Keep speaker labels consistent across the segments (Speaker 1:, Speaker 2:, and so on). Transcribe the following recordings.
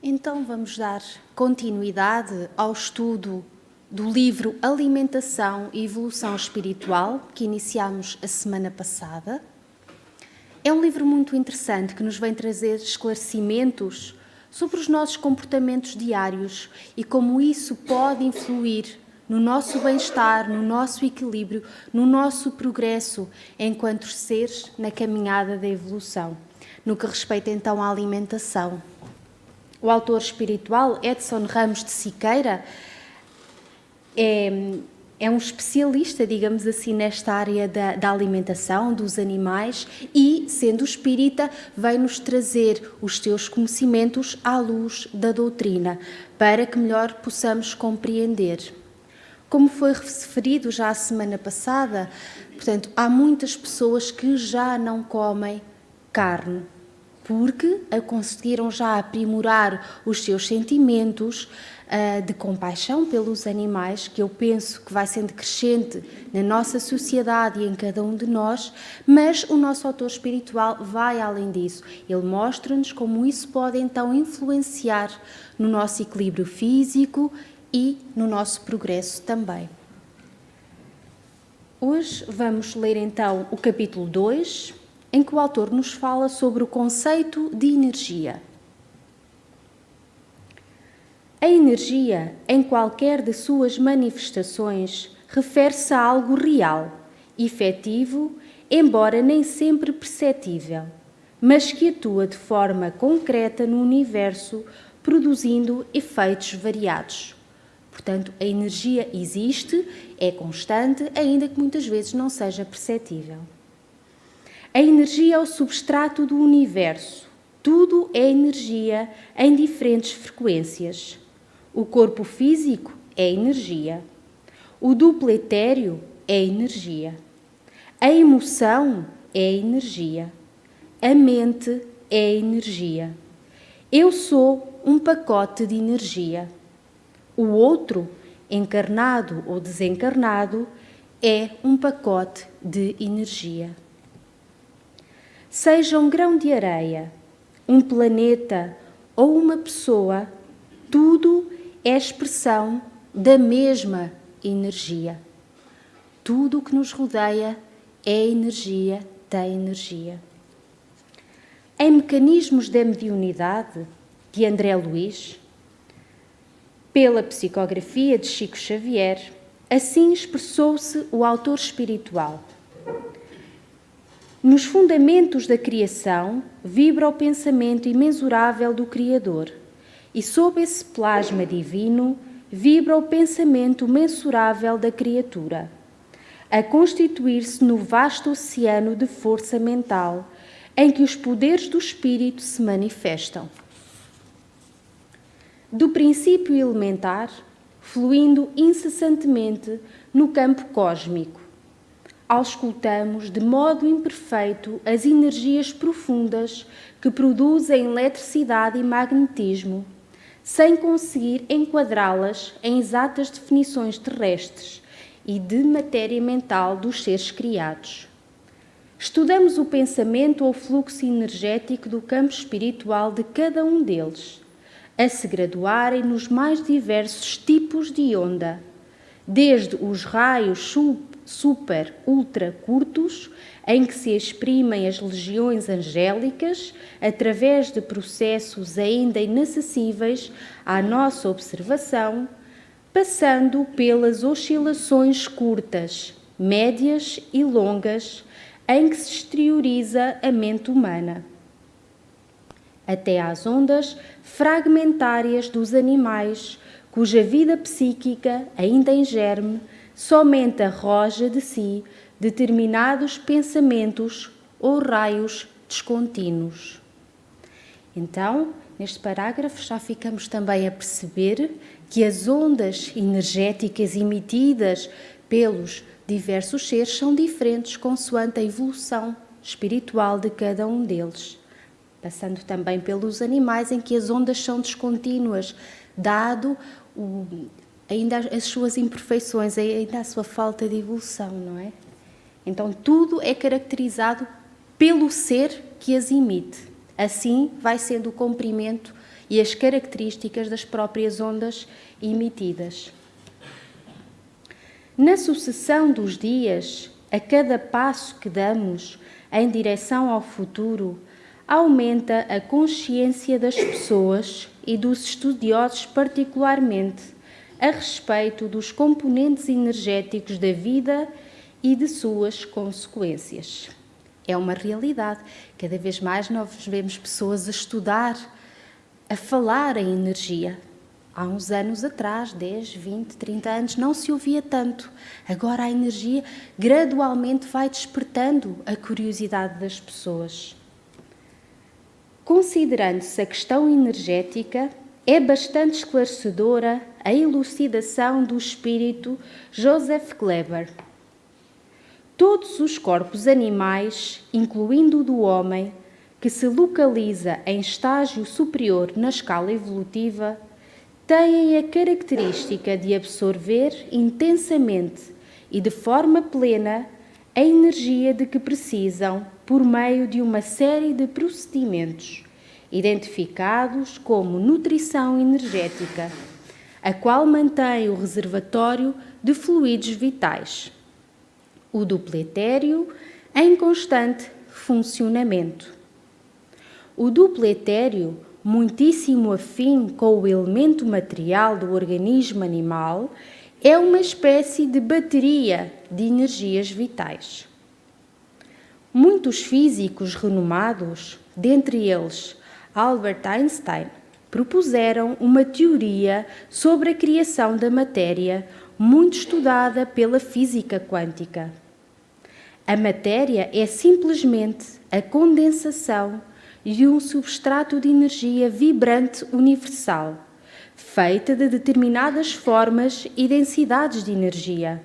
Speaker 1: Então vamos dar continuidade ao estudo do livro Alimentação e Evolução Espiritual, que iniciámos a semana passada. É um livro muito interessante que nos vem trazer esclarecimentos sobre os nossos comportamentos diários e como isso pode influir no nosso bem-estar, no nosso equilíbrio, no nosso progresso enquanto seres na caminhada da evolução. No que respeita então à alimentação. O autor espiritual Edson Ramos de Siqueira é um especialista, digamos assim, nesta área da alimentação, dos animais e, sendo espírita, vai-nos trazer os seus conhecimentos à luz da doutrina, para que melhor possamos compreender. Como foi referido já a semana passada, portanto, há muitas pessoas que já não comem carne, porque conseguiram já aprimorar os seus sentimentos de compaixão pelos animais, que eu penso que vai sendo crescente na nossa sociedade e em cada um de nós, mas o nosso autor espiritual vai além disso. Ele mostra-nos como isso pode então influenciar no nosso equilíbrio físico e no nosso progresso também. Hoje vamos ler então o capítulo 2, em que o autor nos fala sobre o conceito de energia. A energia, em qualquer de suas manifestações, refere-se a algo real, efetivo, embora nem sempre perceptível, mas que atua de forma concreta no universo, produzindo efeitos variados. Portanto, a energia existe, é constante, ainda que muitas vezes não seja perceptível. A energia é o substrato do universo. Tudo é energia em diferentes frequências. O corpo físico é energia. O duplo etéreo é energia. A emoção é energia. A mente é energia. Eu sou um pacote de energia. O outro, encarnado ou desencarnado, é um pacote de energia. Seja um grão de areia, um planeta ou uma pessoa, tudo é expressão da mesma energia. Tudo o que nos rodeia é energia da energia. Em Mecanismos da Mediunidade, de André Luiz, pela psicografia de Chico Xavier, assim expressou-se o autor espiritual. Nos fundamentos da criação vibra o pensamento imensurável do Criador, e sob esse plasma divino vibra o pensamento mensurável da criatura, a constituir-se no vasto oceano de força mental em que os poderes do espírito se manifestam. Do princípio elementar, fluindo incessantemente no campo cósmico, auscultamos de modo imperfeito as energias profundas que produzem eletricidade e magnetismo, sem conseguir enquadrá-las em exatas definições terrestres e de matéria mental dos seres criados. Estudamos o pensamento ou fluxo energético do campo espiritual de cada um deles, a se graduarem nos mais diversos tipos de onda, desde os raios super, ultra curtos, em que se exprimem as legiões angélicas, através de processos ainda inacessíveis à nossa observação, passando pelas oscilações curtas, médias e longas, em que se exterioriza a mente humana, até às ondas fragmentárias dos animais, cuja vida psíquica, ainda em germe, somente arroja de si determinados pensamentos ou raios descontínuos. Então, neste parágrafo já ficamos também a perceber que as ondas energéticas emitidas pelos diversos seres são diferentes consoante a evolução espiritual de cada um deles, passando também pelos animais em que as ondas são descontínuas, dado ainda as suas imperfeições, ainda a sua falta de evolução, não é? Então tudo é caracterizado pelo ser que as emite. Assim vai sendo o comprimento e as características das próprias ondas emitidas. Na sucessão dos dias, a cada passo que damos em direção ao futuro, aumenta a consciência das pessoas e dos estudiosos particularmente a respeito dos componentes energéticos da vida e de suas consequências. É uma realidade. Cada vez mais nós vemos pessoas a estudar, a falar em energia. Há uns anos atrás, 10, 20, 30 anos, não se ouvia tanto. Agora a energia gradualmente vai despertando a curiosidade das pessoas. Considerando-se a questão energética, é bastante esclarecedora a elucidação do espírito Joseph Kleber. Todos os corpos animais, incluindo o do homem, que se localiza em estágio superior na escala evolutiva, têm a característica de absorver intensamente e de forma plena a energia de que precisam por meio de uma série de procedimentos, identificados como nutrição energética, a qual mantém o reservatório de fluidos vitais, o duplo etéreo, em constante funcionamento. O duplo etéreo, muitíssimo afim com o elemento material do organismo animal, é uma espécie de bateria de energias vitais. Muitos físicos renomados, dentre eles Albert Einstein, propuseram uma teoria sobre a criação da matéria muito estudada pela física quântica. A matéria é simplesmente a condensação de um substrato de energia vibrante universal, feita de determinadas formas e densidades de energia.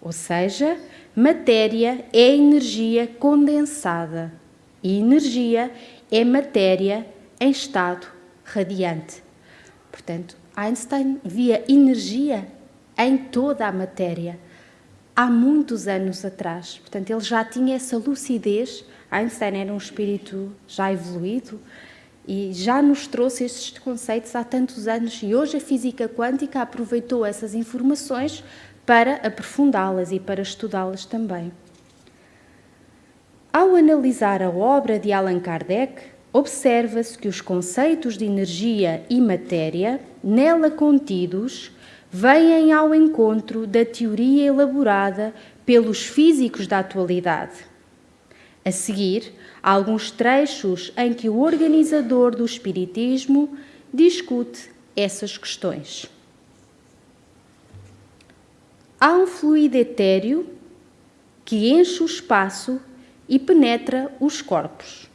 Speaker 1: Ou seja, matéria é energia condensada e energia é matéria em estado radiante. Portanto, Einstein via energia em toda a matéria há muitos anos atrás. Portanto, ele já tinha essa lucidez. Einstein era um espírito já evoluído e já nos trouxe estes conceitos há tantos anos, e hoje a física quântica aproveitou essas informações para aprofundá-las e para estudá-las também. Ao analisar a obra de Allan Kardec, observa-se que os conceitos de energia e matéria nela contidos vêm ao encontro da teoria elaborada pelos físicos da atualidade. A seguir, há alguns trechos em que o organizador do Espiritismo discute essas questões. Há um fluido etéreo que enche o espaço e penetra os corpos.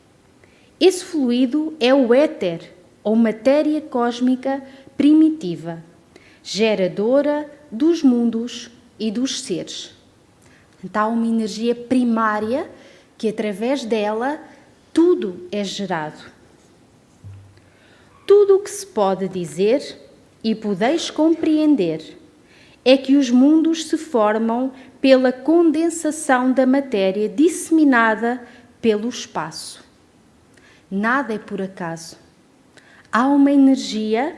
Speaker 1: Esse fluido é o éter, ou matéria cósmica primitiva, geradora dos mundos e dos seres. Então, há uma energia primária que, através dela, tudo é gerado. Tudo o que se pode dizer e podeis compreender é que os mundos se formam pela condensação da matéria disseminada pelo espaço. Nada é por acaso. Há uma energia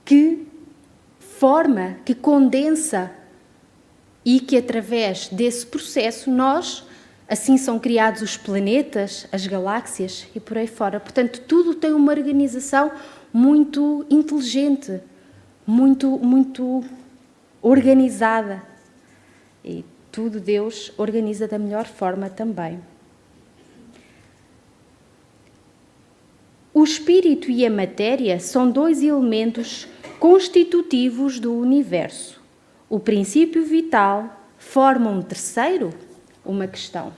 Speaker 1: que forma, que condensa e que, através desse processo, assim são criados os planetas, as galáxias e por aí fora. Portanto, tudo tem uma organização muito inteligente, muito organizada. E tudo Deus organiza da melhor forma também. O espírito e a matéria são dois elementos constitutivos do universo. O princípio vital forma um terceiro? Uma questão.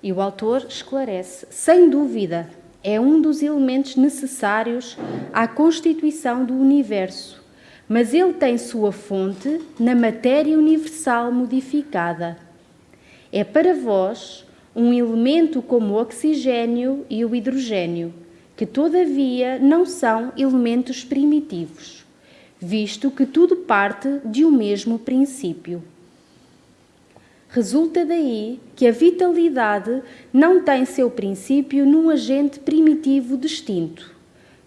Speaker 1: E o autor esclarece, sem dúvida, é um dos elementos necessários à constituição do universo, mas ele tem sua fonte na matéria universal modificada. É para vós um elemento como o oxigênio e o hidrogênio, que todavia não são elementos primitivos, visto que tudo parte de um mesmo princípio. Resulta daí que a vitalidade não tem seu princípio num agente primitivo distinto,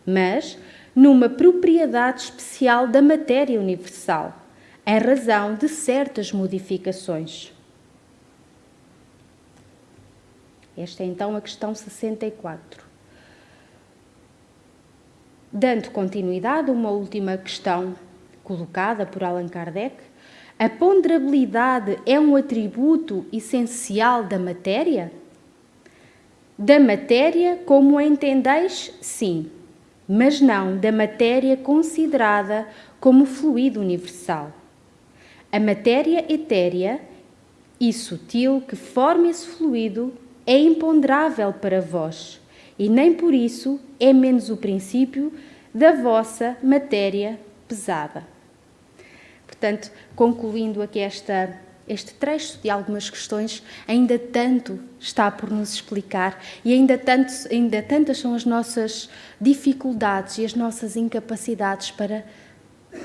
Speaker 1: mas numa propriedade especial da matéria universal, em razão de certas modificações. Esta é então a questão 64. Dando continuidade a uma última questão colocada por Allan Kardec, a ponderabilidade é um atributo essencial da matéria? Da matéria como a entendeis, sim, mas não da matéria considerada como fluido universal. A matéria etérea e sutil que forma esse fluido é imponderável para vós, e nem por isso é menos o princípio da vossa matéria pesada. Portanto, concluindo aqui este trecho de algumas questões, ainda tanto está por nos explicar e ainda tantas são as nossas dificuldades e as nossas incapacidades para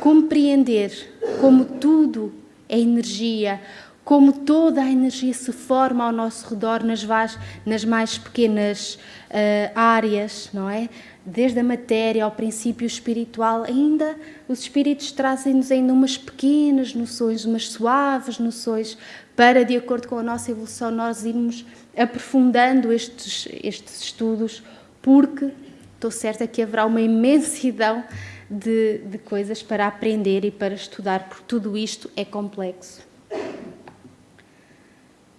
Speaker 1: compreender como tudo é energia, como toda a energia se forma ao nosso redor nas mais pequenas áreas, não é? Desde a matéria ao princípio espiritual, ainda os espíritos trazem-nos ainda umas pequenas noções, umas suaves noções, para, de acordo com a nossa evolução, nós irmos aprofundando estes estudos, porque estou certa que haverá uma imensidão de coisas para aprender e para estudar, porque tudo isto é complexo.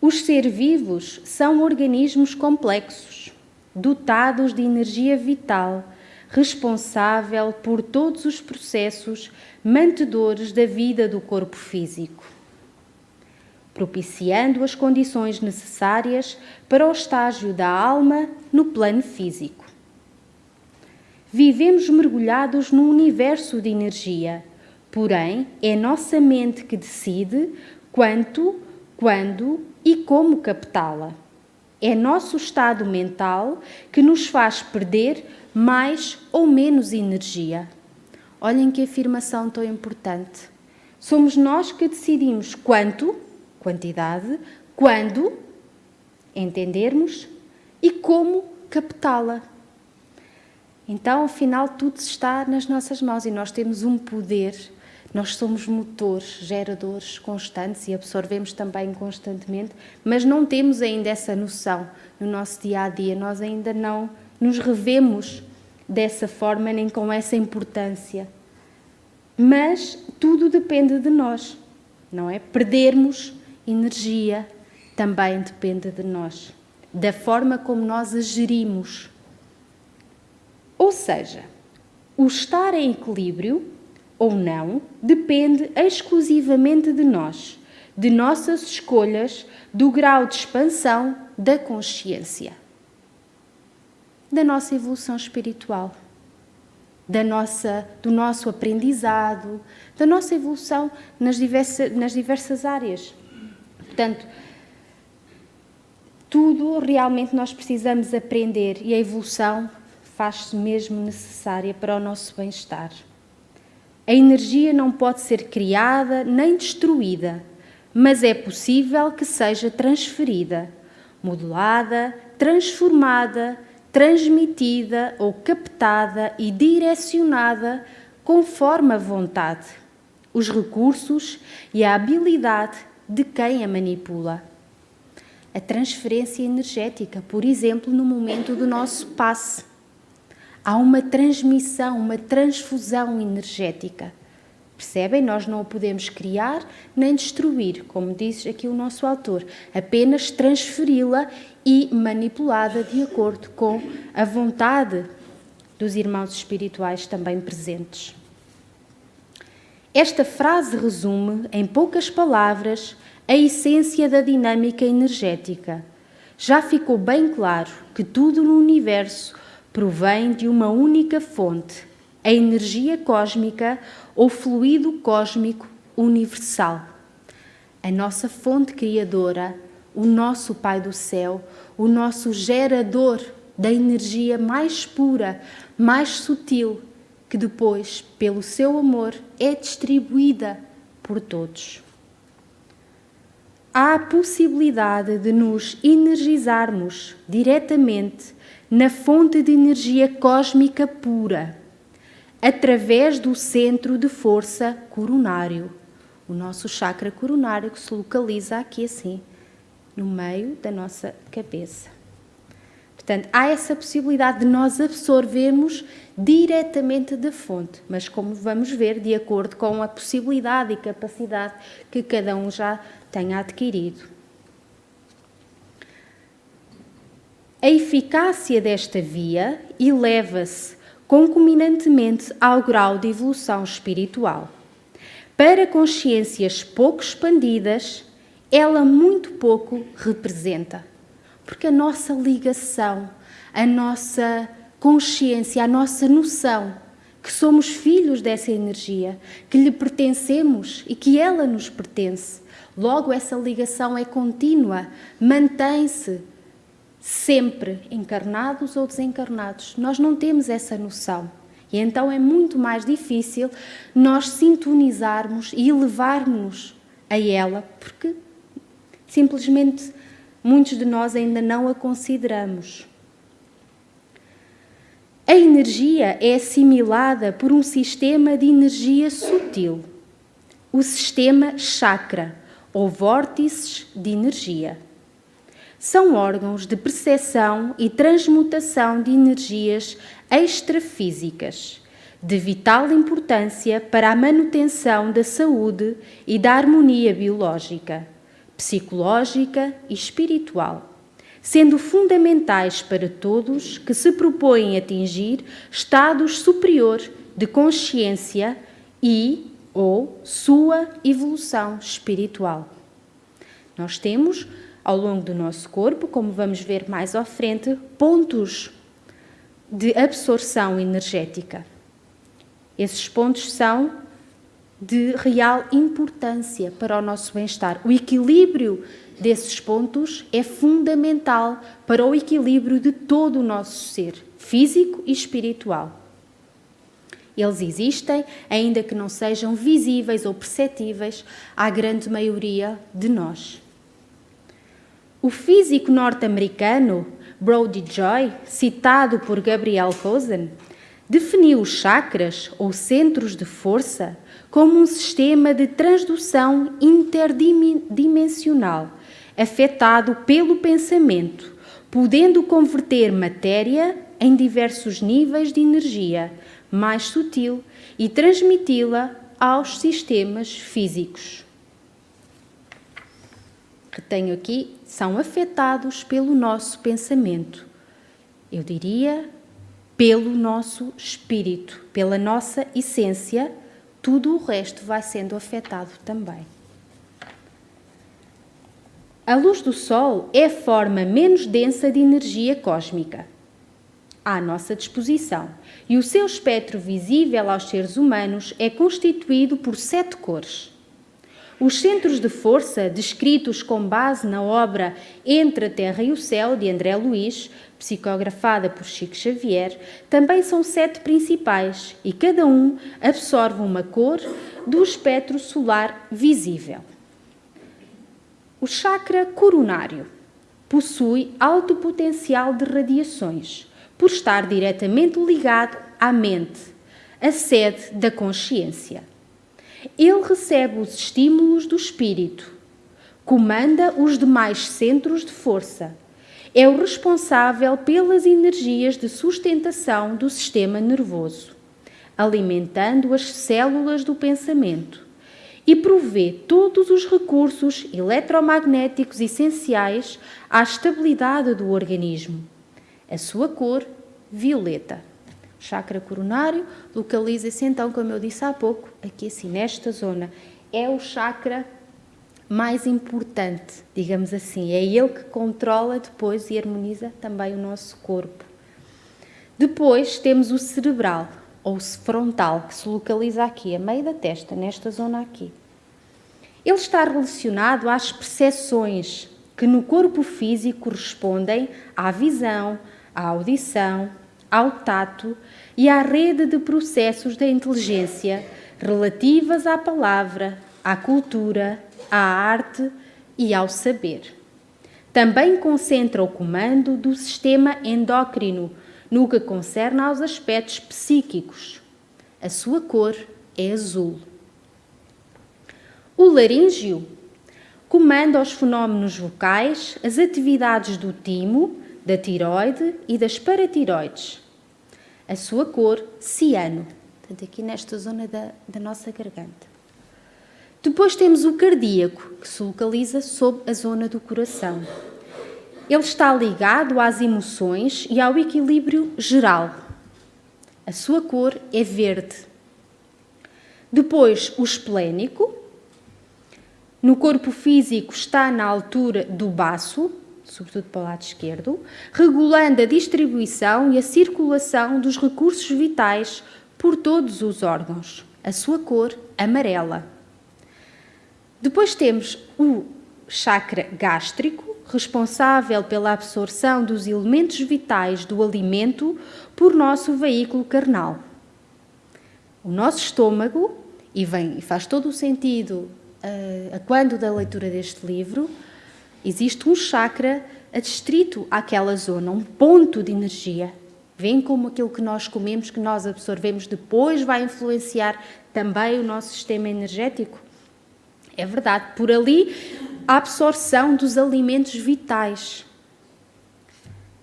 Speaker 1: Os seres vivos são organismos complexos, dotados de energia vital, responsável por todos os processos mantedores da vida do corpo físico, propiciando as condições necessárias para o estágio da alma no plano físico. Vivemos mergulhados num universo de energia, porém é nossa mente que decide quanto, quando e como captá-la. É nosso estado mental que nos faz perder mais ou menos energia. Olhem que afirmação tão importante. Somos nós que decidimos quanto, quantidade, quando, entendermos, e como captá-la. Então, afinal, tudo está nas nossas mãos e nós temos um poder. Nós somos motores, geradores constantes e absorvemos também constantemente, mas não temos ainda essa noção no nosso dia-a-dia. Nós ainda não nos revemos dessa forma nem com essa importância. Mas tudo depende de nós, não é? Perdermos energia também depende de nós, da forma como nós a gerimos. Ou seja, o estar em equilíbrio ou não, depende exclusivamente de nós, de nossas escolhas, do grau de expansão da consciência, da nossa evolução espiritual, do nosso aprendizado, da nossa evolução nas diversas áreas. Portanto, tudo realmente nós precisamos aprender e a evolução faz-se mesmo necessária para o nosso bem-estar. A energia não pode ser criada nem destruída, mas é possível que seja transferida, modulada, transformada, transmitida ou captada e direcionada conforme a vontade, os recursos e a habilidade de quem a manipula. A transferência energética, por exemplo, no momento do nosso passe. Há uma transmissão, uma transfusão energética. Percebem? Nós não a podemos criar nem destruir, como diz aqui o nosso autor, apenas transferi-la e manipulada de acordo com a vontade dos irmãos espirituais também presentes. Esta frase resume, em poucas palavras, a essência da dinâmica energética. Já ficou bem claro que tudo no universo provém de uma única fonte, a energia cósmica ou fluido cósmico universal. A nossa fonte criadora, o nosso Pai do Céu, o nosso gerador da energia mais pura, mais sutil, que depois, pelo seu amor, é distribuída por todos. há a possibilidade de nos energizarmos diretamente na fonte de energia cósmica pura, através do centro de força coronário, o nosso chakra coronário que se localiza aqui assim, no meio da nossa cabeça. Portanto, há essa possibilidade de nós absorvermos diretamente da fonte, mas como vamos ver, de acordo com a possibilidade e capacidade que cada um já tenha adquirido. A eficácia desta via eleva-se concomitantemente ao grau de evolução espiritual. Para consciências pouco expandidas, ela muito pouco representa. Porque a nossa ligação, a nossa consciência, a nossa noção que somos filhos dessa energia, que lhe pertencemos e que ela nos pertence. Logo, essa ligação é contínua, mantém-se sempre, encarnados ou desencarnados. Nós não temos essa noção. E então é muito mais difícil nós sintonizarmos e elevarmos a ela, porque simplesmente muitos de nós ainda não a consideramos. A energia é assimilada por um sistema de energia sutil, o sistema chakra, ou vórtices de energia. São órgãos de percepção e transmutação de energias extrafísicas, de vital importância para a manutenção da saúde e da harmonia biológica, psicológica e espiritual, sendo fundamentais para todos que se propõem atingir estados superiores de consciência e ou sua evolução espiritual. Nós temos, ao longo do nosso corpo, como vamos ver mais à frente, pontos de absorção energética. Esses pontos são de real importância para o nosso bem-estar. O equilíbrio desses pontos é fundamental para o equilíbrio de todo o nosso ser, físico e espiritual. Eles existem, ainda que não sejam visíveis ou perceptíveis à grande maioria de nós. O físico norte-americano Brody Joy, citado por Gabriel Cosen, definiu os chakras, ou centros de força, como um sistema de transdução interdimensional, afetado pelo pensamento, podendo converter matéria em diversos níveis de energia mais sutil e transmiti-la aos sistemas físicos. Retenho aqui, são afetados pelo nosso pensamento. Eu diria, pelo nosso espírito, pela nossa essência, tudo o resto vai sendo afetado também. A luz do Sol é a forma menos densa de energia cósmica à nossa disposição, e o seu espectro visível aos seres humanos é constituído por 7 cores. Os centros de força, descritos com base na obra Entre a Terra e o Céu, de André Luiz, psicografada por Chico Xavier, também são 7 principais e cada um absorve uma cor do espectro solar visível. O chakra coronário possui alto potencial de radiações, por estar diretamente ligado à mente, a sede da consciência. Ele recebe os estímulos do espírito, comanda os demais centros de força, é o responsável pelas energias de sustentação do sistema nervoso, alimentando as células do pensamento e provê todos os recursos eletromagnéticos essenciais à estabilidade do organismo. A sua cor, violeta. O chakra coronário localiza-se então, como eu disse há pouco, aqui assim, nesta zona. É o chakra mais importante, digamos assim. É ele que controla depois e harmoniza também o nosso corpo. Depois temos o cerebral, ou frontal, que se localiza aqui, a meio da testa, nesta zona aqui. Ele está relacionado às percepções que no corpo físico correspondem à visão, à audição, ao tato e à rede de processos da inteligência relativas à palavra, à cultura, à arte e ao saber. Também concentra o comando do sistema endócrino no que concerne aos aspectos psíquicos. A sua cor é azul. O laríngeo comanda os fenómenos vocais, as atividades do timo, da tiroide e das paratiroides. A sua cor, ciano. Portanto, aqui nesta zona da nossa garganta. Depois temos o cardíaco, que se localiza sob a zona do coração. Ele está ligado às emoções e ao equilíbrio geral. A sua cor é verde. Depois, o esplénico. No corpo físico está na altura do baço, sobretudo para o lado esquerdo, regulando a distribuição e a circulação dos recursos vitais por todos os órgãos. A sua cor, amarela. Depois temos o chakra gástrico, responsável pela absorção dos elementos vitais do alimento por nosso veículo carnal. O nosso estômago, e faz todo o sentido a quando da leitura deste livro, existe um chakra adstrito àquela zona, um ponto de energia. Vêem como aquilo que nós comemos, que nós absorvemos depois, vai influenciar também o nosso sistema energético? É verdade, por ali a absorção dos alimentos vitais.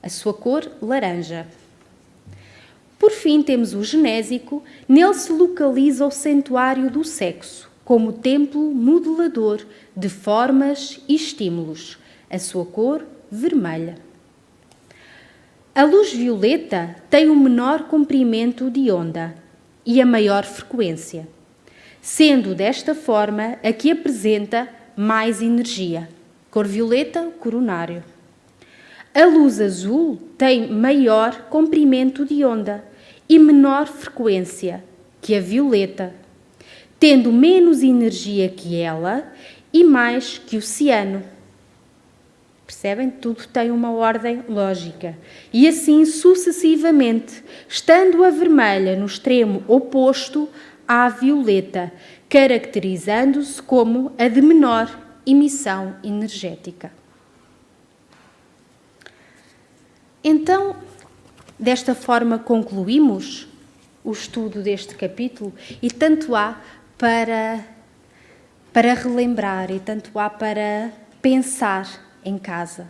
Speaker 1: A sua cor, laranja. Por fim, temos o genésico. Nele se localiza o santuário do sexo, como templo modelador de formas e estímulos. A sua cor, vermelha. A luz violeta tem o menor comprimento de onda e a maior frequência, sendo desta forma a que apresenta mais energia. Cor violeta, coronário. A luz azul tem maior comprimento de onda e menor frequência que a violeta, tendo menos energia que ela e mais que o ciano. Percebem? Tudo tem uma ordem lógica. E assim sucessivamente, estando a vermelha no extremo oposto à violeta, caracterizando-se como a de menor emissão energética. Então, desta forma concluímos o estudo deste capítulo e tanto há para relembrar e tanto há para pensar em casa.